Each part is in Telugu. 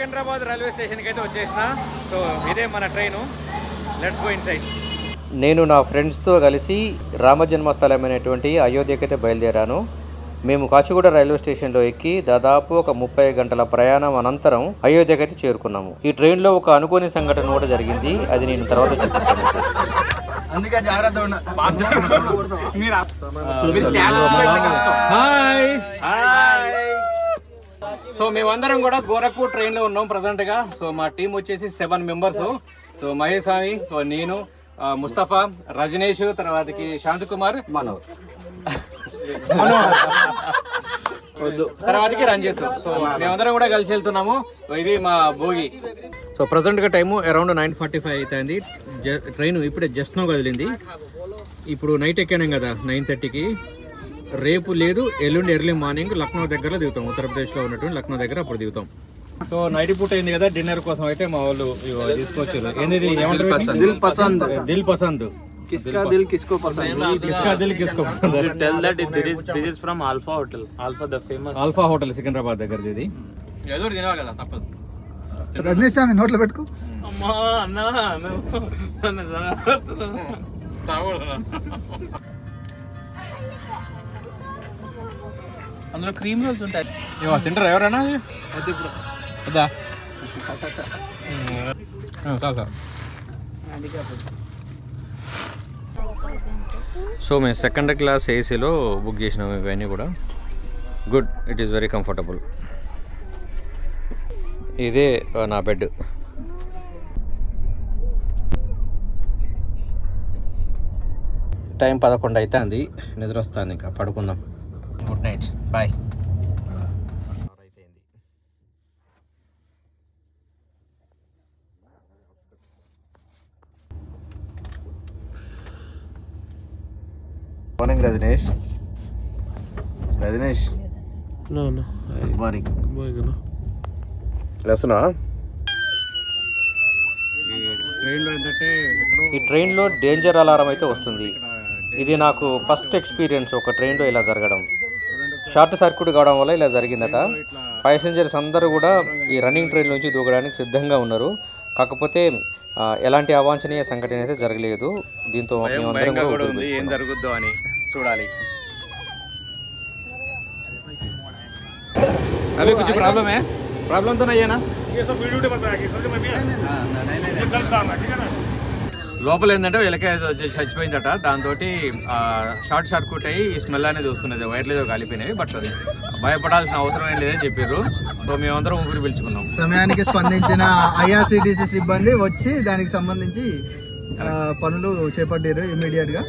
సికింద్రాబాద్ రైల్వే స్టేషన్కి అయితే వచ్చేసిన. సో ఇదే మన ట్రైను. Let's go inside. నేను నా ఫ్రెండ్స్తో కలిసి రామజన్మస్థలమైనటువంటి అయోధ్యకి అయితే బయలుదేరాను. మేము కాచిగూడ రైల్వే స్టేషన్లో ఎక్కి దాదాపు ఒక 30 గంటల ప్రయాణం అనంతరం అయోధ్యకి అయితే చేరుకున్నాము. ఈ ట్రైన్లో ఒక అనుకోని సంఘటన కూడా జరిగింది, అది నేను తర్వాత చూపిస్తాను. సో మేమందరం కూడా గోరఖ్పూర్ ట్రైన్లో ఉన్నాం ప్రజెంట్ గా. సో మా టీం వచ్చేసి 7 మెంబర్స్. సో మహేష్ స్వామి, నేను, ముస్తఫా, రజనీష్, తర్వాతకి శాంతకుమార్, తర్వాతకి రంజిత్. సో మేమందరం కూడా కలిసి వెళ్తున్నాము. ఇది మా భోగి. సో ప్రజెంట్ గా టైము అరౌండ్ 9:45 అవుతుంది. ట్రైన్ ఇప్పుడే జస్ట్ నో కదిలింది. ఇప్పుడు నైట్ ఎక్కాను కదా 9:30కి. రేపు లేదు, ఎల్లుండి ఎర్లీ మార్నింగ్ లక్నో దగ్గర దిగుతాం. ఉత్తరప్రదేశ్లో ఉన్నటువంటి లక్నో దగ్గర అప్పుడు దిగుతాం. సో నైట్ పూట అయింది కదా, డిన్నర్ కోసం అయితే మా వాళ్ళు తీసుకొచ్చారు. ఏంది దిల్ పసంద్. किसका दिल किसको पसंद है? किसका दिल किसको पसंद है? Tell that this is from Alpha Hotel. Alpha the famous. Alpha Hotel Secunderabad దగ్గర. ఇది ఏదో తినాలి కదా, తప్పదు. రజనీష్ స్వామి నోట్లో పెట్టుకో. అమ్మా అన్నా అందులో క్రీమ్ రోల్స్ ఉంటాయి. తింటారా ఎవరైనా? వద్దా? సార్ సో మేము సెకండ్ క్లాస్ ఏసీలో బుక్ చేసినాము. ఇవన్నీ కూడా good, it is very comfortable. ఇదే నా బెడ్. టైం 11 అవుతుంది, నిద్ర వస్తుంది. ఇంకా పడుకుందాం. Good night, bye. Morning Rajneesh. Rajneesh good morning. లేస్తున్నా? ఈ ట్రైన్లో డేంజర్ అలారం అయితే వస్తుంది. ఇది నాకు ఫస్ట్ ఎక్స్పీరియన్స్ ఒక ట్రైన్లో ఇలా జరగడం. షార్ట్ సర్క్యూట్ కావడం వల్ల ఇలా జరిగిందట. ప్యాసింజర్స్ అందరూ కూడా ఈ రన్నింగ్ ట్రైన్ నుంచి దూకడానికి సిద్ధంగా ఉన్నారు. కాకపోతే ఎలాంటి అవాంఛనీయ సంఘటన అయితే జరగలేదు. దీంతో ఏం జరుగుద్దో అని చూడాలి. अभी कुछ प्रॉब्लम है? प्रॉब्लम तो नहीं है ना? ये सब वीडियो में बताया कि समझ में भी है? नहीं गलत काम है, ठीक है ना? లోపల ఏంటంటే వీళ్ళకే చచ్చిపోయిందట. దాంతో షార్ట్ సర్క్యూట్ అయ్యి ఈ స్మెల్ అనేది వస్తున్నది. వైర్లు ఏదో కాలిపోయినాయి. బట్ భయపడాల్సిన అవసరం ఏం లేదని చెప్పారు. సో మేమందరం ఊపిరి పిలుచుకున్నాం. సమయానికి స్పందించిన IRCTC సిబ్బంది వచ్చి దానికి సంబంధించి పనులు చేపట్టారు ఇమ్మీడియట్ గా.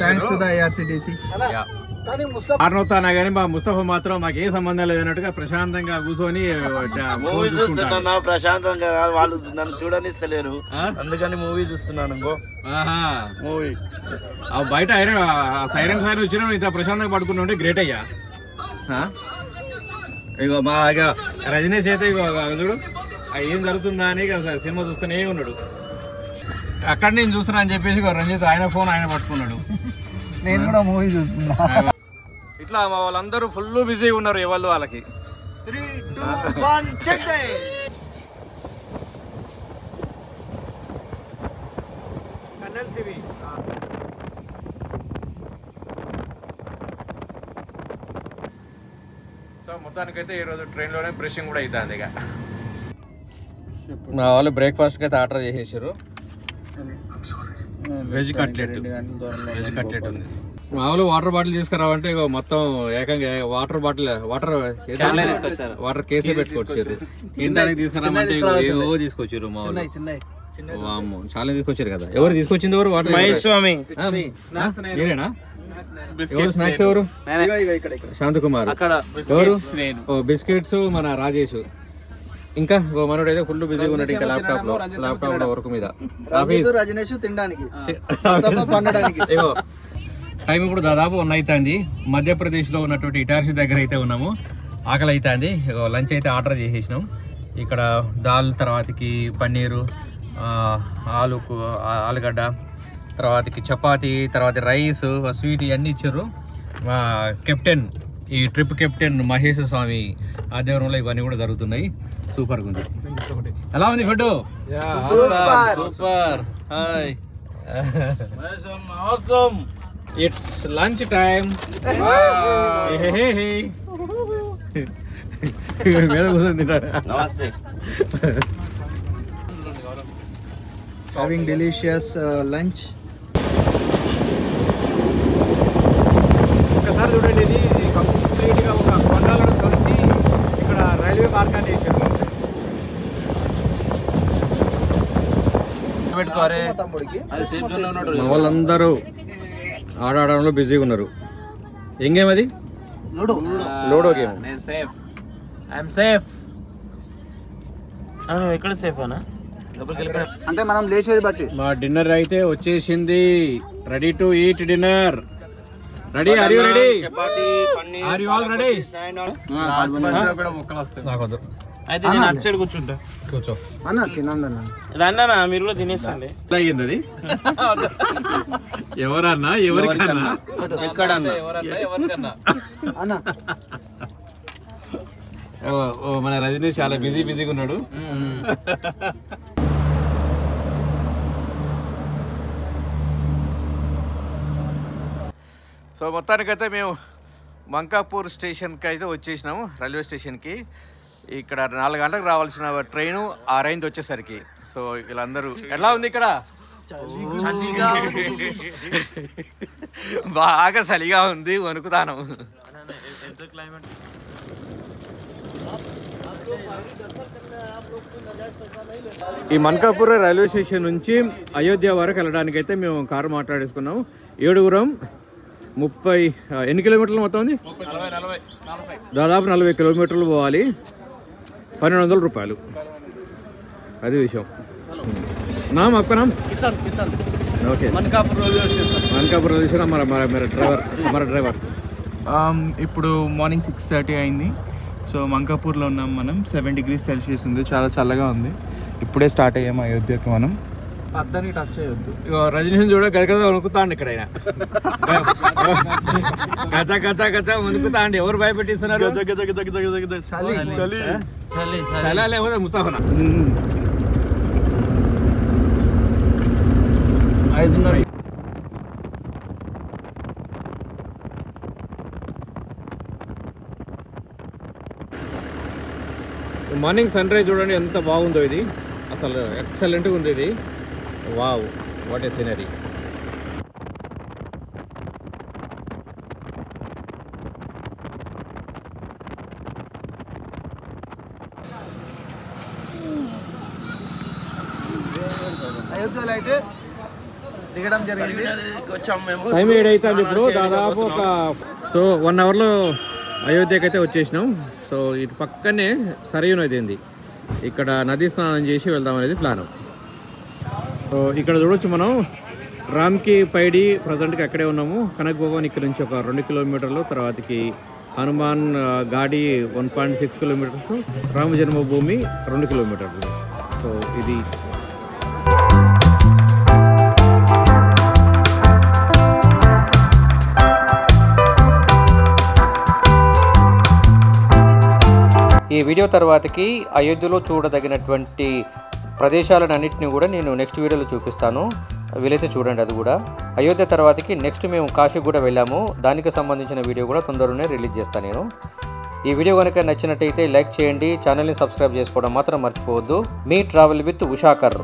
Thanks to the IRCTC. అవుతానా కానీ మా ముస్తఫా మాత్రం మాకు ఏ సంబంధం లేదన్నట్టుగా ప్రశాంతంగా కూర్చొని మూవీ చూస్తున్నా. ప్రశాంతంగా వాళ్ళు నన్ను చూడనిస్తలేరు, అందుకని మూవీ చూస్తున్నాను. మూవీ బయట సైరన్ సైరన్ వచ్చినా ఇంత ప్రశాంతంగా పడుకున్నా ఉంటే గ్రేట్ అయ్యా. ఇగో మా ఇక రజనీష్ అయితే ఇగో చూడు ఏం జరుగుతుందా అని సినిమా చూస్తూనే ఉన్నాడు. అక్కడ నేను చూస్తున్నా అని చెప్పేసి రంజిత్ ఆయన ఫోన్ ఆయన పట్టుకున్నాడు. నేను కూడా మూవీ చూస్తున్నా. ఇట్లా మా వాళ్ళందరూ ఫుల్ బిజీగా ఉన్నారు. ఎవరు వాళ్ళకి 3, 2, 1 చెక్ దే. సో మొత్తానికైతే ఈరోజు ట్రైన్లోనే బ్రషింగ్ కూడా అవుతుంది. ఇక మా వాళ్ళు బ్రేక్ఫాస్ట్కి అయితే ఆర్డర్ చేసేసారు. వెజ్ కట్లెట్ ఉంది. మామూలు వాటర్ బాటిల్ తీసుకురావంటే మొత్తం ఏకంగా వాటర్ కేసే పెట్టుకొచ్చారు. తినడానికి తీసుకురామంటే ఏవో తీసుకొచ్చారు. మా వాళ్ళు చాలా తీసుకొచ్చారు కదా. ఎవరు తీసుకొచ్చింది? ఎవరు? వాటర్ మహేష్ స్వామి. మీరేనా? స్నాక్స్ ఎవరు? శాంతకుమార్. ఎవరు? బిస్కెట్స్ మన రాజేష్. ఇంకా మనోడు అయితే ఫుల్ బిజీగా ఉన్నాడు. ఇంకా ల్యాప్టాప్ లో వర్క్ మీద. రజనీష్ తినడానికి టైం ఇప్పుడు దాదాపు 1 అవుతుంది. మధ్యప్రదేశ్లో ఉన్నటువంటి ఇటార్సీ దగ్గర అయితే ఉన్నాము. ఆకలి అవుతుంది. లంచ్ అయితే ఆర్డర్ చేసేసినాం. ఇక్కడ దాల్, తర్వాతకి పన్నీరు, ఆలుగడ్డ, తర్వాతకి చపాతి, తర్వాత రైస్, స్వీట్ ఇవన్నీ ఇచ్చారు. మా కెప్టెన్, ఈ ట్రిప్ కెప్టెన్ మహేష్ స్వామి ఆధ్వర్యంలో ఇవన్నీ కూడా జరుగుతున్నాయి. సూపర్గా ఉంది. ఎలా ఉంది food? Super. Hi, it's lunch time. మీద కూర్చొని తింటాడు. Having delicious lunch. ఒకసారి చూడండి, ఇది కంప్లీట్గా ఒక కొండలను తొలిచి ఇక్కడ రైల్వే మార్గాన్ని వేసారు. మా వాళ్ళందరూ ఆడడంలో బిజీగా ఉన్నారు. ఏం గేమ్ అది? Ludo game. I'm safe. ఎక్కడ సేఫ్ అనా? అంటే మనం లేచేది బట్టి. మా డిన్నర్ అయితే వచ్చేసింది. Ready to eat dinner. Ready? Are you ready? Are you all ready? నాకొద్దు. అయితే నేను అటు సైడ్ కూర్చుంటా. కూర్చో అన్న. తినండి అన్న. రండి అన్న, మీరు కూడా తినేసండి. అయింది అది. ఎవరన్నా ఎవరికన్నా ఎక్కడన్నా అన్న. మన రజనీ చాలా బిజీగా ఉన్నాడు. సో మొత్తానికైతే మేము మంకాపూర్ స్టేషన్కి అయితే వచ్చేసినాము, రైల్వే స్టేషన్కి. ఇక్కడ 4 గంటలకు రావాల్సిన ట్రైను 6 అయింది వచ్చేసరికి. సో వీళ్ళందరూ ఎలా ఉంది ఇక్కడ? బాగా చలిగా ఉంది, వణుకుతాను. ఈ మన్కాపూర్ రైల్వే స్టేషన్ నుంచి అయోధ్య వరకు వెళ్ళడానికి అయితే మేము కారు మాట్లాడేసుకున్నాము. 7గురం. 30 ఎన్ని కిలోమీటర్లు మొత్తం ఉంది? దాదాపు 40 కిలోమీటర్లు పోవాలి. 1200 రూపాయలు. అది విషయం. नाम आपका नाम? किसान. किसान. ओके. Mankapur railway station. हमारा ड्राइवर. ఇప్పుడు మార్నింగ్ 6:30 అయింది. సో మంకాపూర్లో ఉన్నాం మనం. 7 degrees Celsius ఉంది, చాలా చల్లగా ఉంది. ఇప్పుడే స్టార్ట్ అయ్యాము అయోధ్యకి మనం. అద్దాన్ని టచ్ చేయొద్దు. రజనీ చూడ గజ వణుకుతాండి ఇక్కడ. గజ వణుకుతాండి. ఎవరు భయపెట్టిస్తున్నారు? లేకపోతే ముస్తాఫనా? 5:30. మార్నింగ్ సన్ రైజ్ చూడండి ఎంత బాగుందో. ఇది అసలు ఎక్సలెంట్గా ఉంది ఇది. Wow, what a scenery. అయోధ్యలో అయితే దిగడం జరిగింది. టైం 7 అవుతుంది ఇప్పుడు. దాదాపు ఒక 1 అవర్లో అయోధ్యకి అయితే వచ్చేసినాం. సో ఇటు పక్కనే సరయూ నది ఉంది. ఇక్కడ నదీ స్నానం చేసి వెళ్దాం అనేది ప్లాన్. సో ఇక్కడ చూడొచ్చు మనం రామ్కి పైడి ప్రజెంట్గా అక్కడే ఉన్నాము. కనక్ భవన్ ఇక్కడ నుంచి ఒక 2 కిలోమీటర్లు, తర్వాతకి హనుమాన్ గాడి 1.6 కిలోమీటర్స్, రామ జన్మభూమి 2 కిలోమీటర్లు. సో ఇది ఈ వీడియో తర్వాతకి అయోధ్యలో చూడదగినటువంటి ప్రదేశాలన్నింటినీ కూడా నేను నెక్స్ట్ వీడియోలో చూపిస్తాను. వీలైతే చూడండి అది కూడా. అయోధ్య తర్వాతకి నెక్స్ట్ మేము కాశీ కూడా వెళ్ళాము. దానికి సంబంధించిన వీడియో కూడా తొందరలోనే రిలీజ్ చేస్తాను నేను. ఈ వీడియో కనుక నచ్చినట్టయితే లైక్ చేయండి, ఛానల్ని సబ్స్క్రైబ్ చేసుకోవడం మాత్రం మర్చిపోవద్దు. మీ ట్రావెల్ విత్ ఉషాకర్.